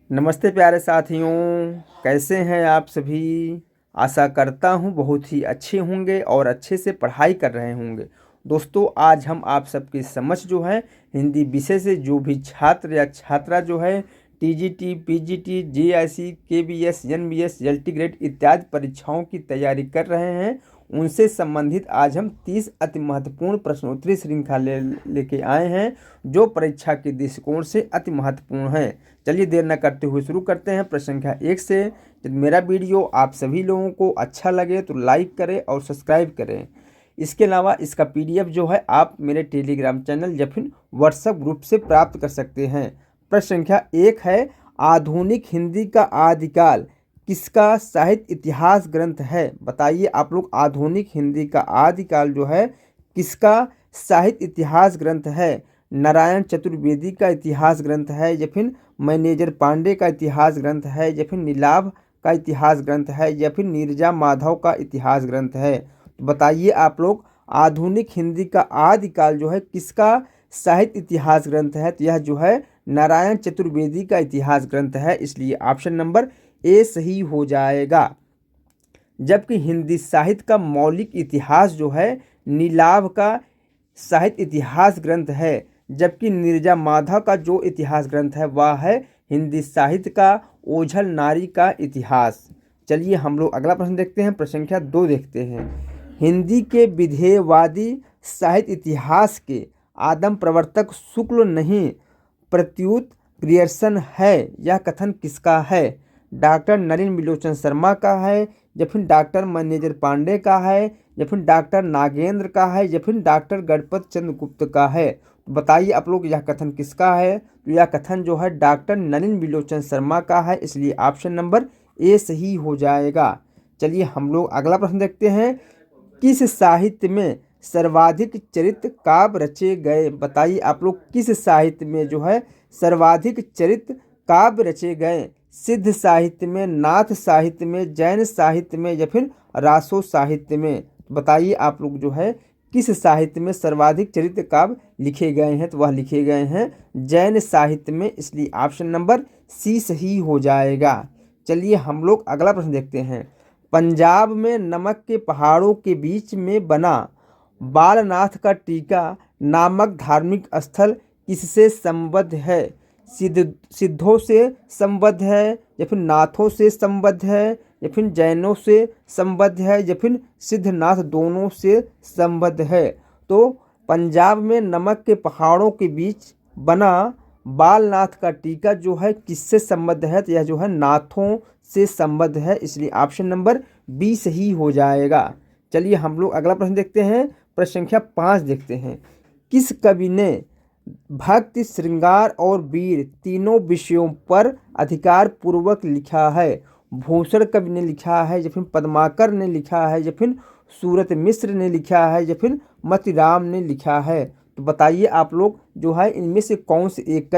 नमस्ते प्यारे साथियों, कैसे हैं आप सभी। आशा करता हूं बहुत ही अच्छे होंगे और अच्छे से पढ़ाई कर रहे होंगे। दोस्तों, आज हम आप सबकी समझ जो है हिंदी विषय से जो भी छात्र या छात्रा जो है TGT, PGT, JIC, KBS, NBS, LT grade इत्यादि परीक्षाओं की तैयारी कर रहे हैं, उनसे संबंधित आज हम 30 अति महत्वपूर्ण प्रश्नोत्तरी श्रृंखला लेके आए हैं जो परीक्षा के दृष्टिकोण से अति महत्वपूर्ण है। चलिए देर न करते हुए शुरू करते हैं प्रश्न संख्या 1 से। यदि मेरा वीडियो आप सभी लोगों को अच्छा लगे तो लाइक करें और सब्सक्राइब करें। इसके अलावा इसका पीडीएफ जो है आप मेरे टेलीग्राम चैनल या फिर व्हाट्सएप ग्रुप से प्राप्त कर सकते हैं। प्रश्न संख्या 1 है, आधुनिक हिंदी का आदिकाल किसका साहित्य इतिहास ग्रंथ है। बताइए आप लोग, आधुनिक हिंदी का आदिकाल जो है किसका साहित्य इतिहास ग्रंथ है। नारायण चतुर्वेदी का इतिहास ग्रंथ है, या फिर मैनेजर पांडे का इतिहास ग्रंथ है, या फिर नीलाभ का इतिहास ग्रंथ है, या फिर नीरजा माधव का इतिहास ग्रंथ है। तो बताइए आप लोग, आधुनिक हिंदी का आदिकाल जो है किसका साहित्य इतिहास ग्रंथ है। तो यह जो है नारायण चतुर्वेदी का इतिहास ग्रंथ है, इसलिए ऑप्शन नंबर ए सही हो जाएगा। जबकि हिंदी साहित्य का मौलिक इतिहास जो है नीलाभ का साहित्य इतिहास ग्रंथ है, जबकि नीरजा माधव का जो इतिहास ग्रंथ है वह है हिंदी साहित्य का ओझल नारी का इतिहास। चलिए हम लोग अगला प्रश्न देखते हैं। प्रश्न संख्या 2 देखते हैं। हिंदी के विधेयवादी साहित्य इतिहास के आदम प्रवर्तक शुक्ल नहीं प्रत्युत ग्रियर्सन है, यह कथन किसका है। डॉक्टर नलिन बिलोचन शर्मा का है, या फिर डॉक्टर मैनेजर पांडे का है, या फिर डॉक्टर नागेंद्र का है, या फिर डॉक्टर गणपत चंद्र गुप्त का है। तो बताइए आप लोग, यह कथन किसका है। तो यह कथन जो है डॉक्टर नलिन बिलोचन शर्मा का है, इसलिए ऑप्शन नंबर ए सही हो जाएगा। चलिए हम लोग अगला प्रश्न देखते हैं। किस साहित्य में सर्वाधिक चरित्र काव्य रचे गए। बताइए आप लोग, किस साहित्य में जो है सर्वाधिक चरित्र काव्य रचे गए। सिद्ध साहित्य में, नाथ साहित्य में, जैन साहित्य में, या फिर रासो साहित्य में। बताइए आप लोग जो है किस साहित्य में सर्वाधिक चरित्र काव्य लिखे गए हैं। तो वह लिखे गए हैं जैन साहित्य में, इसलिए ऑप्शन नंबर सी सही हो जाएगा। चलिए हम लोग अगला प्रश्न देखते हैं। पंजाब में नमक के पहाड़ों के बीच में बना बालनाथ का टीका नामक धार्मिक स्थल किससे संबद्ध है। सिद्धों से संबद्ध है, या फिर नाथों से संबद्ध है, या फिर जैनों से संबद्ध है, या फिर सिद्धनाथ दोनों से संबद्ध है। तो पंजाब में नमक के पहाड़ों के बीच बना बालनाथ का टीका जो है किससे संबद्ध है। तो यह जो है नाथों से संबद्ध है, इसलिए ऑप्शन नंबर बी सही हो जाएगा। चलिए हम लोग अगला प्रश्न देखते हैं। प्रश्न संख्या 5 देखते हैं। किस कवि ने भक्ति, श्रृंगार और वीर तीनों विषयों पर अधिकार पूर्वक लिखा है। भूषण कवि ने लिखा है, या फिर पद्माकर ने लिखा है, या फिर सूरत मिश्र ने लिखा है, या फिर मतिराम ने लिखा है। तो बताइए आप लोग जो है इनमें से कौन से एक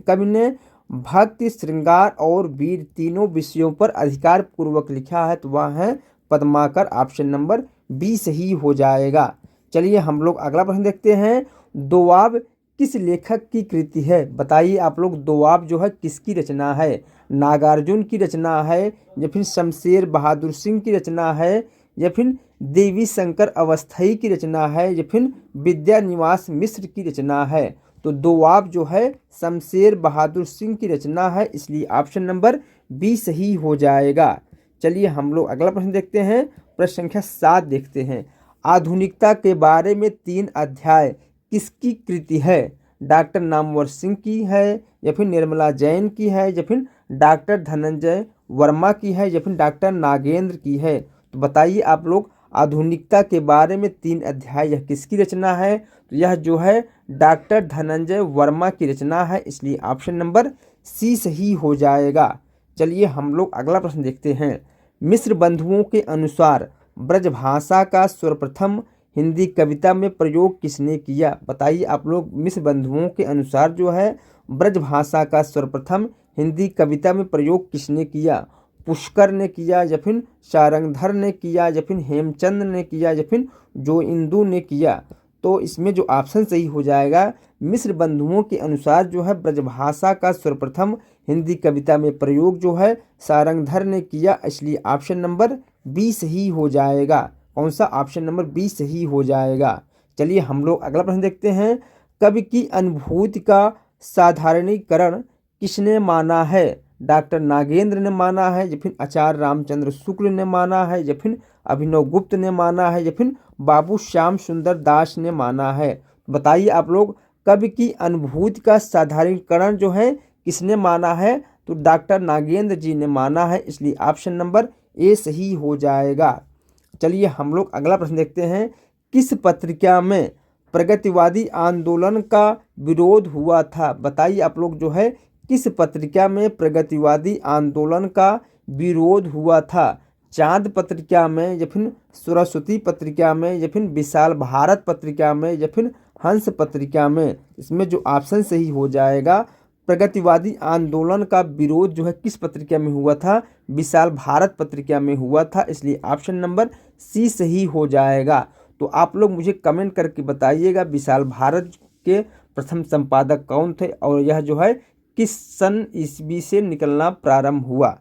कवि ने भक्ति, श्रृंगार और वीर तीनों विषयों पर अधिकार पूर्वक लिखा है। तो वह है पद्माकर, ऑप्शन नंबर बी सही हो जाएगा। चलिए हम लोग अगला प्रश्न देखते हैं। दोआब किस लेखक की कृति है। बताइए आप लोग, दोआब जो है किसकी रचना है। नागार्जुन की रचना है, या फिर शमशेर बहादुर सिंह की रचना है, या फिर देवी शंकर अवस्थी की रचना है, या फिर विद्यानिवास मिश्र की रचना है। तो दोआब जो है शमशेर बहादुर सिंह की रचना है, इसलिए ऑप्शन नंबर बी सही हो जाएगा। चलिए हम लोग अगला प्रश्न देखते हैं। प्रश्न संख्या 7 देखते हैं। आधुनिकता के बारे में 3 अध्याय किसकी कृति है। डॉक्टर नामवर सिंह की है, या फिर निर्मला जैन की है, या फिर डॉक्टर धनंजय वर्मा की है, या फिर डॉक्टर नागेंद्र की है। तो बताइए आप लोग, आधुनिकता के बारे में 3 अध्याय यह किसकी रचना है। तो यह जो है डॉक्टर धनंजय वर्मा की रचना है, इसलिए ऑप्शन नंबर सी सही हो जाएगा। चलिए हम लोग अगला प्रश्न देखते हैं। मिश्र बंधुओं के अनुसार ब्रजभाषा का सर्वप्रथम हिंदी कविता में प्रयोग किसने किया। बताइए आप लोग, मिश्र बंधुओं के अनुसार जो है ब्रजभाषा का सर्वप्रथम हिंदी कविता में प्रयोग किसने किया। पुष्कर ने किया, या फिर सारंगधर ने किया, या फिर हेमचंद ने किया, या फिर जो इंदु ने किया। तो इसमें जो ऑप्शन सही हो जाएगा मिश्र बंधुओं के अनुसार जो है ब्रजभाषा का सर्वप्रथम हिंदी कविता में प्रयोग जो है सारंगधर ने किया, इसलिए ऑप्शन नंबर बी सही हो जाएगा। कौन सा? ऑप्शन नंबर बी सही हो जाएगा। चलिए हम लोग अगला प्रश्न देखते हैं। कवि की अनुभूति का साधारणीकरण किसने माना है? डॉक्टर नागेंद्र ने माना है, या फिर आचार्य रामचंद्र शुक्ल ने माना है, या फिर अभिनव गुप्त ने माना है, या फिर बाबू श्याम सुंदर दास ने माना है? बताइए आप लोग, कवि की अनुभूति का साधारणीकरण जो है किसने माना है? तो डॉक्टर नागेंद्र जी ने माना है, इसलिए ऑप्शन नंबर ए सही हो जाएगा। चलिए हम लोग अगला प्रश्न देखते हैं। किस पत्रिका में प्रगतिवादी आंदोलन का विरोध हुआ था? बताइए आप लोग जो है किस पत्रिका में प्रगतिवादी आंदोलन का विरोध हुआ था? चांद पत्रिका में, या फिर सरस्वती पत्रिका में, या फिर विशाल भारत पत्रिका में, या फिर हंस पत्रिका में? इसमें जो ऑप्शन सही हो जाएगा, प्रगतिवादी आंदोलन का विरोध जो है किस पत्रिका में हुआ था? विशाल भारत पत्रिका में हुआ था, इसलिए ऑप्शन नंबर सी सही हो जाएगा। तो आप लोग मुझे कमेंट करके बताइएगा विशाल भारत के प्रथम संपादक कौन थे और यह जो है किस सन ईस्वी से निकलना प्रारंभ हुआ।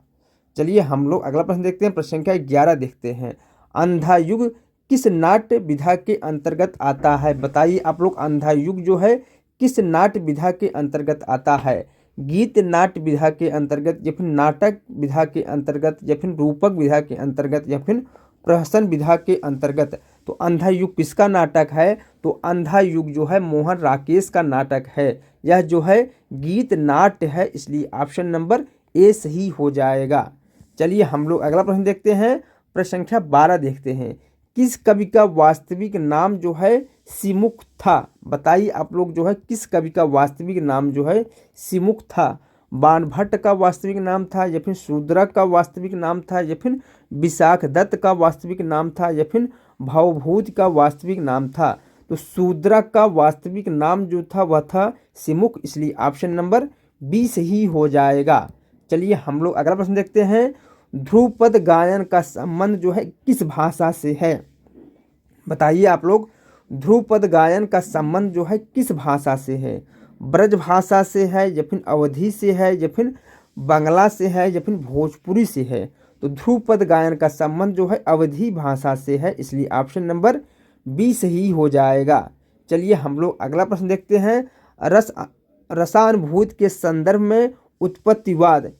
चलिए हम लोग अगला प्रश्न देखते हैं। प्रश्न संख्या 11 देखते हैं। अंधा युग किस नाट्य विधा के अंतर्गत आता है? बताइए आप लोग, अंधा युग जो है किस नाट्य विधा के अंतर्गत आता है? गीत नाट्य विधा के अंतर्गत, या फिर नाटक विधा के अंतर्गत, या फिर रूपक विधा के अंतर्गत, या फिर प्रहसन विधा के अंतर्गत? तो अंधा युग किसका नाटक है? तो अंधा युग जो है मोहन राकेश का नाटक है। यह जो है गीत नाट्य है, इसलिए ऑप्शन नंबर ए सही हो जाएगा। चलिए हम लोग अगला प्रश्न देखते हैं। प्रश्न संख्या 12 देखते हैं। किस कवि का वास्तविक नाम जो है सिमुख था? बताइए आप लोग जो है किस कवि का वास्तविक नाम जो है सिमुख था? बाणभट्ट का वास्तविक नाम था, या फिर शूद्रक का वास्तविक नाम था, या फिर विशाख दत्त का वास्तविक नाम था, या फिर भवभूति का वास्तविक नाम था? तो शूद्रक का वास्तविक नाम जो था वह था सिमुख, इसलिए ऑप्शन नंबर बी सही हो जाएगा। चलिए हम लोग अगला प्रश्न देखते हैं। ध्रुपद गायन का संबंध जो है किस भाषा से है? बताइए आप लोग, ध्रुपद गायन का संबंध जो है किस भाषा से है? ब्रज भाषा से है, या फिर अवधी से है, या फिर बांग्ला से है, या फिर भोजपुरी से है? तो ध्रुपद गायन का संबंध जो है अवधी भाषा से है, इसलिए ऑप्शन नंबर बी सही हो जाएगा। चलिए हम लोग अगला प्रश्न देखते हैं। रसानुभूति के संदर्भ में उत्पत्तिवाद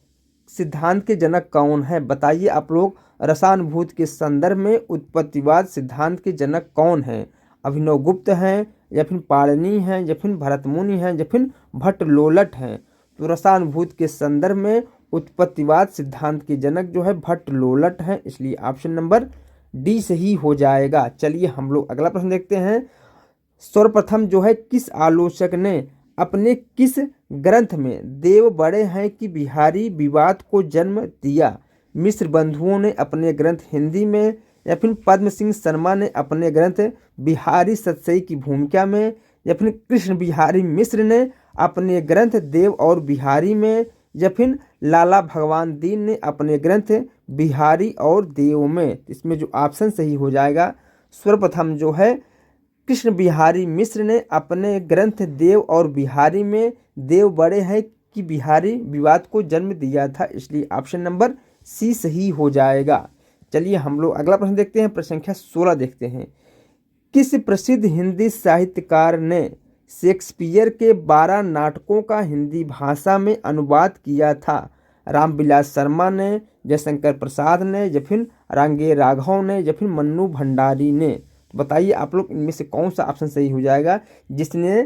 सिद्धांत के जनक कौन है? बताइए आप लोग, रसानुभूति के संदर्भ में उत्पत्तिवाद सिद्धांत के जनक कौन है? अभिनव गुप्त हैं, या फिर पाणिनि हैं, या फिर भरतमुनि हैं, या फिर भट्टलोलट हैं? तो रसानुभूति के संदर्भ में उत्पत्तिवाद सिद्धांत के जनक जो है भट्टलोलट हैं, इसलिए ऑप्शन नंबर डी सही हो जाएगा। चलिए हम लोग अगला प्रश्न देखते हैं। सर्वप्रथम जो है किस आलोचक ने अपने किस ग्रंथ में देव बड़े हैं कि बिहारी विवाद को जन्म दिया? मिश्र बंधुओं ने अपने ग्रंथ हिंदी में, या फिर पद्म सिंह शर्मा ने अपने ग्रंथ बिहारी सतसई की भूमिका में, या फिर कृष्ण बिहारी मिश्र ने अपने ग्रंथ देव और बिहारी में, या फिर लाला भगवान दीन ने अपने ग्रंथ बिहारी और देव में? इसमें जो ऑप्शन सही हो जाएगा, सर्वप्रथम जो है कृष्ण बिहारी मिश्र ने अपने ग्रंथ देव और बिहारी में देव बड़े हैं कि बिहारी विवाद को जन्म दिया था, इसलिए ऑप्शन नंबर सी सही हो जाएगा। चलिए हम लोग अगला प्रश्न देखते हैं। प्रश्न संख्या 16 देखते हैं। किस प्रसिद्ध हिंदी साहित्यकार ने शेक्सपियर के 12 नाटकों का हिंदी भाषा में अनुवाद किया था? रामविलास शर्मा ने, जयशंकर प्रसाद ने, या फिर रांगे राघव ने, या फिर मन्नू भंडारी ने? बताइए आप लोग इनमें से कौन सा ऑप्शन सही हो जाएगा? जिसने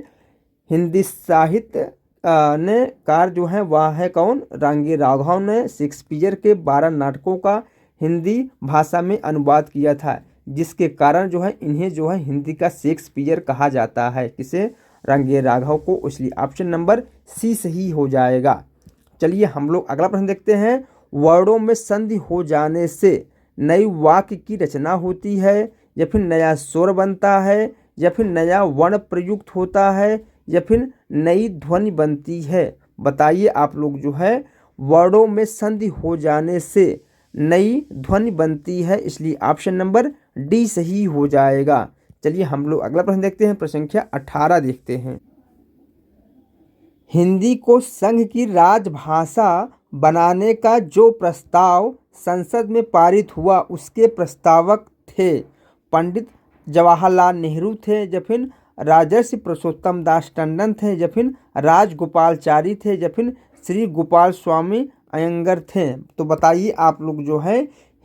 हिंदी साहित्य ने कार जो है वह है कौन? रांगे राघव ने शेक्सपियर के 12 नाटकों का हिंदी भाषा में अनुवाद किया था, जिसके कारण जो है इन्हें जो है हिंदी का शेक्सपियर कहा जाता है। किसे? रांगे राघव को, इसलिए ऑप्शन नंबर सी सही हो जाएगा। चलिए हम लोग अगला प्रश्न देखते हैं। वर्णों में संधि हो जाने से नई वाक्य की रचना होती है, या फिर नया स्वर बनता है, या फिर नया वर्ण प्रयुक्त होता है, या फिर नई ध्वनि बनती है? बताइए आप लोग जो है, वर्णों में संधि हो जाने से नई ध्वनि बनती है, इसलिए ऑप्शन नंबर डी सही हो जाएगा। चलिए हम लोग अगला प्रश्न देखते हैं। प्रश्न संख्या 18 देखते हैं। हिंदी को संघ की राजभाषा बनाने का जो प्रस्ताव संसद में पारित हुआ उसके प्रस्तावक थे पंडित जवाहरलाल नेहरू थे, या फिर राजर्षि पुरुषोत्तम दास टंडन थे, या फिर राजगोपालचारी थे, या फिर श्री गोपाल स्वामी अयंगर थे। तो बताइए आप लोग जो है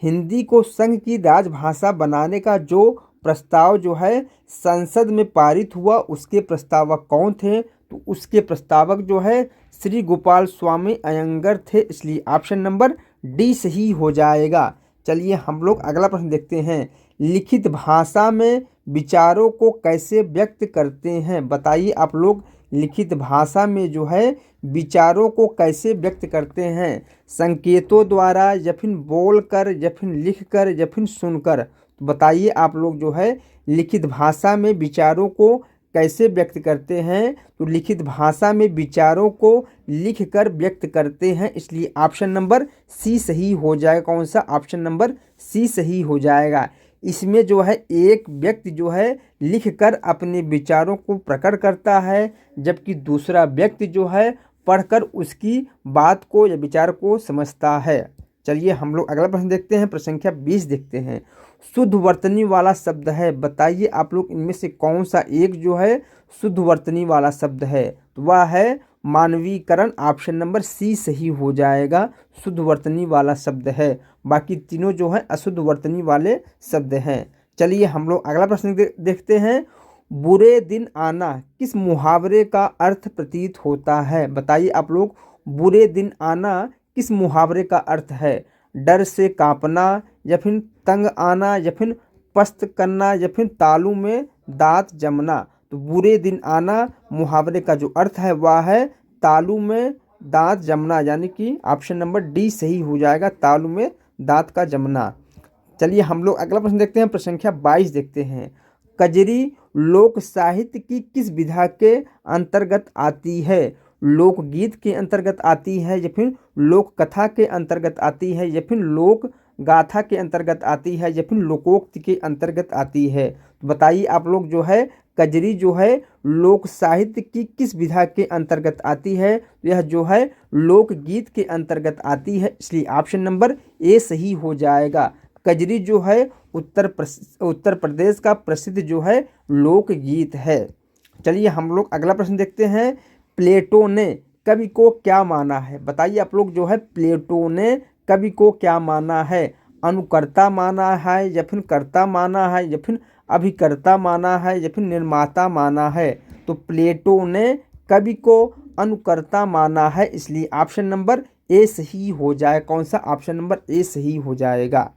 हिंदी को संघ की राजभाषा बनाने का जो प्रस्ताव जो है संसद में पारित हुआ उसके प्रस्तावक कौन थे? तो उसके प्रस्तावक जो है श्री गोपाल स्वामी अयंगर थे, इसलिए ऑप्शन नंबर डी सही हो जाएगा। चलिए हम लोग अगला प्रश्न देखते हैं। लिखित भाषा में विचारों को कैसे व्यक्त करते हैं? बताइए आप लोग लिखित भाषा में जो है विचारों को कैसे व्यक्त करते हैं? संकेतों द्वारा, या फिर बोलकर, या फिर लिखकर, या फिर सुनकर। तो बताइए आप लोग जो है लिखित भाषा में विचारों को कैसे व्यक्त करते हैं? तो लिखित भाषा में विचारों को लिखकर व्यक्त करते हैं, इसलिए ऑप्शन नंबर सी सही हो जाएगा। कौन सा? ऑप्शन नंबर सी सही हो जाएगा। इसमें जो है एक व्यक्ति जो है लिखकर अपने विचारों को प्रकट करता है, जबकि दूसरा व्यक्ति जो है पढ़कर उसकी बात को या विचार को समझता है। चलिए हम लोग अगला प्रश्न देखते हैं। प्रश्न संख्या 20 देखते हैं। शुद्ध वर्तनी वाला शब्द है, बताइए आप लोग इनमें से कौन सा एक जो है शुद्ध वर्तनी वाला शब्द है? तो वह है मानवीकरण। ऑप्शन नंबर सी सही हो जाएगा। शुद्ध वर्तनी वाला शब्द है, बाकी तीनों जो है अशुद्ध वर्तनी वाले शब्द हैं। चलिए हम लोग अगला प्रश्न देखते हैं। बुरे दिन आना किस मुहावरे का अर्थ प्रतीत होता है? बताइए आप लोग बुरे दिन आना किस मुहावरे का अर्थ है? डर से कांपना, या फिर तंग आना, या फिर पस्त करना, या फिर तालू में दांत जमना। तो बुरे दिन आना मुहावरे का जो अर्थ है वह है तालू में दांत जमना, यानी कि ऑप्शन नंबर डी सही हो जाएगा, तालू में दांत का जमना। चलिए हम लोग अगला प्रश्न देखते हैं। प्रश्न संख्या 22 देखते हैं। कजरी लोक साहित्य की किस विधा के अंतर्गत आती है? लोकगीत के अंतर्गत आती है, या फिर लोक कथा के अंतर्गत आती है, या फिर लोक गाथा के अंतर्गत आती है, या फिर लोकोक्ति के अंतर्गत आती है? तो बताइए आप लोग जो है कजरी जो है लोक साहित्य की किस विधा के अंतर्गत आती है? यह जो है लोकगीत के अंतर्गत आती है, इसलिए ऑप्शन नंबर ए सही हो जाएगा। कजरी जो है उत्तर प्रदेश का प्रसिद्ध जो है लोकगीत है। चलिए हम लोग अगला प्रश्न देखते हैं। प्लेटो ने कवि को क्या माना है? बताइए आप लोग जो है प्लेटो ने कवि को क्या माना है? अनुकर्ता माना है, या फिर कर्ता माना है, या फिर अभिकर्ता माना है, या फिर निर्माता माना है? तो प्लेटो ने कवि को अनुकर्ता माना है, इसलिए ऑप्शन नंबर ए सही हो जाए। कौन सा? ऑप्शन नंबर ए सही हो जाएगा।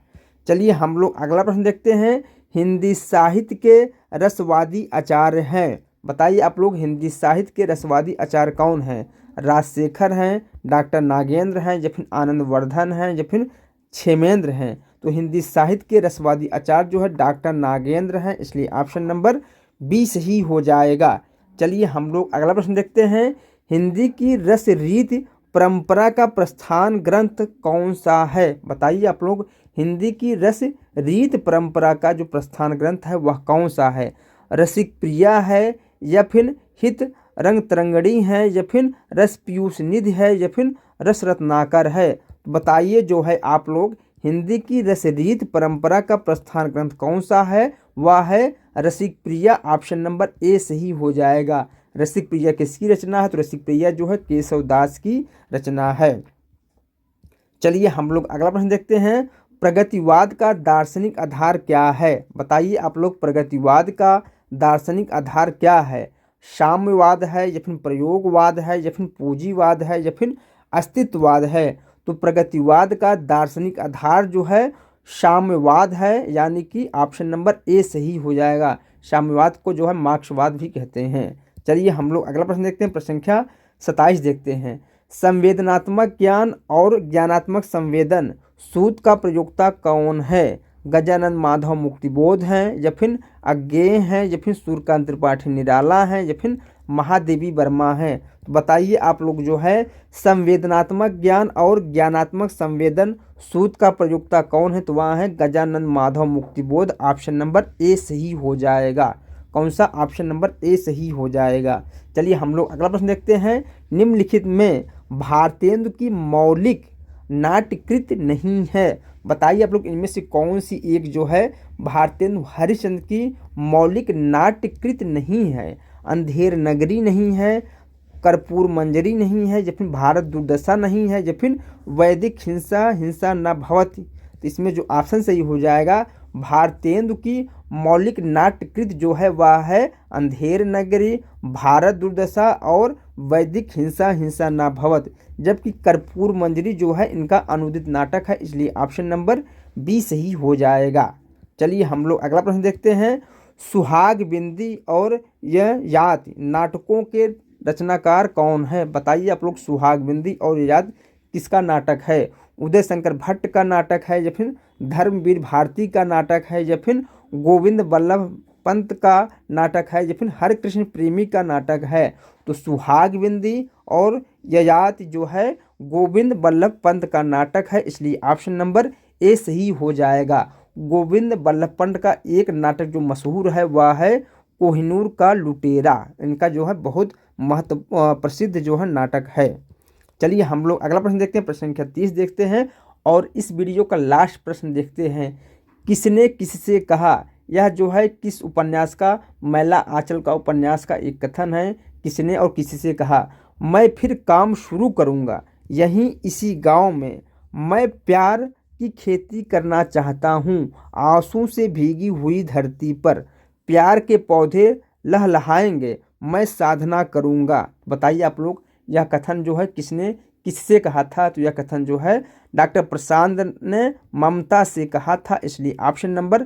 चलिए हम लोग अगला प्रश्न देखते हैं। हिंदी साहित्य के रसवादी आचार्य हैं, बताइए आप लोग हिंदी साहित्य के रसवादी आचार्य कौन हैं? राजशेखर हैं, डॉक्टर नागेंद्र हैं, या फिर आनंदवर्धन हैं, या फिर क्षेमेंद्र हैं? तो हिंदी साहित्य के रसवादी आचार्य जो है डॉक्टर नागेंद्र हैं, इसलिए ऑप्शन नंबर बी सही हो जाएगा। चलिए हम लोग अगला प्रश्न देखते हैं। हिंदी की रस रीति परंपरा का प्रस्थान ग्रंथ कौन सा है? बताइए आप लोग हिंदी की रस रीति परंपरा का जो प्रस्थान ग्रंथ है वह कौन सा है? रसिक प्रिया है, या फिर हित रंग तरंगड़ी है, या फिर रस पीयूष निधि है, या फिर रस रत्नाकर है? तो बताइए जो है आप लोग हिंदी की रस रीति परंपरा का प्रस्थान ग्रंथ कौन सा है? वह है रसिक प्रिया। ऑप्शन नंबर ए सही हो जाएगा। रसिक प्रिया किसकी रचना है? तो रसिक प्रिया जो है केशव दास की रचना है। चलिए हम लोग अगला प्रश्न देखते हैं। प्रगतिवाद का दार्शनिक आधार क्या है? बताइए आप लोग प्रगतिवाद का दार्शनिक आधार क्या है? साम्यवाद है, या फिर प्रयोगवाद है, या फिर पूंजीवाद है, या फिर अस्तित्ववाद है? तो प्रगतिवाद का दार्शनिक आधार जो है साम्यवाद है, यानी कि ऑप्शन नंबर ए सही हो जाएगा। साम्यवाद को जो है मार्क्सवाद भी कहते हैं। चलिए हम लोग अगला प्रश्न देखते हैं। प्रश्न संख्या 27 देखते हैं। संवेदनात्मक ज्ञान और ज्ञानात्मक संवेदन सूत्र का प्रयोक्ता कौन है? गजानंद माधव मुक्तिबोध हैं, या फिर अज्ञेय हैं, या फिर सूर्यकांत त्रिपाठी निराला हैं, या फिर महादेवी वर्मा हैं? तो बताइए आप लोग जो है संवेदनात्मक ज्ञान और ज्ञानात्मक संवेदन सूत्र का प्रयोक्ता कौन है? तो वह है Gajanand Madhav Muktibodh. Option number A सही हो जाएगा। कौन सा? ऑप्शन नंबर ए सही हो जाएगा। चलिए हम लोग अगला प्रश्न देखते हैं। निम्नलिखित में भारतेंदु की मौलिक नाट्यकृत नहीं है। बताइए आप लोग इनमें से कौन सी एक जो है भारतेंदु हरिश्चंद्र की मौलिक नाट्यकृत नहीं है? अंधेर नगरी नहीं है, कर्पूर मंजरी नहीं है, या फिर भारत दुर्दशा नहीं है, या फिर वैदिक हिंसा हिंसा न भवति। तो इसमें जो ऑप्शन सही हो जाएगा, भारतेंदु की मौलिक नाट्यकृत जो है वह है अंधेर नगरी, भारत दुर्दशा और वैदिक हिंसा हिंसा न भवत। जबकि कर्पूर मंजरी जो है इनका अनुदित नाटक है, इसलिए ऑप्शन नंबर बी सही हो जाएगा। चलिए हम लोग अगला प्रश्न देखते हैं। सुहाग बिंदी और ययाति नाटकों के रचनाकार कौन है? बताइए आप लोग सुहाग बिंदी और ययाति किसका नाटक है? उदय शंकर भट्ट का नाटक है, या फिर धर्मवीर भारती का नाटक है, या फिर गोविंद बल्लभ पंत का नाटक है, या फिर हरकृष्ण प्रेमी का नाटक है? तो सुहाग बिंदी और ययाति जो है गोविंद बल्लभ पंत का नाटक है, इसलिए ऑप्शन नंबर ए सही हो जाएगा। गोविंद बल्लभ पंत का एक नाटक जो मशहूर है वह है कोहिनूर का लुटेरा। इनका जो है बहुत प्रसिद्ध जो है नाटक है। चलिए हम लोग अगला प्रश्न देखते हैं, प्रश्न संख्या 30 देखते हैं और इस वीडियो का लास्ट प्रश्न देखते हैं। किसने किससे कहा? यह जो है किस उपन्यास का, मैला आंचल का उपन्यास का एक कथन है। किसने और किससे कहा? मैं फिर काम शुरू करूँगा यहीं इसी गांव में, मैं प्यार की खेती करना चाहता हूँ आंसू से भीगी हुई धरती पर, प्यार के पौधे लहलहाएंगे मैं साधना करूँगा। बताइए आप लोग यह कथन जो है किसने किससे कहा था? तो यह कथन जो है डॉक्टर प्रशांत ने ममता से कहा था, इसलिए ऑप्शन नंबर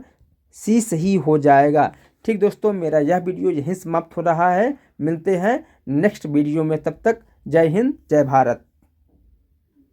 सी सही हो जाएगा। ठीक दोस्तों, मेरा यह वीडियो यहीं समाप्त हो रहा है। मिलते हैं नेक्स्ट वीडियो में, तब तक जय हिंद जय भारत।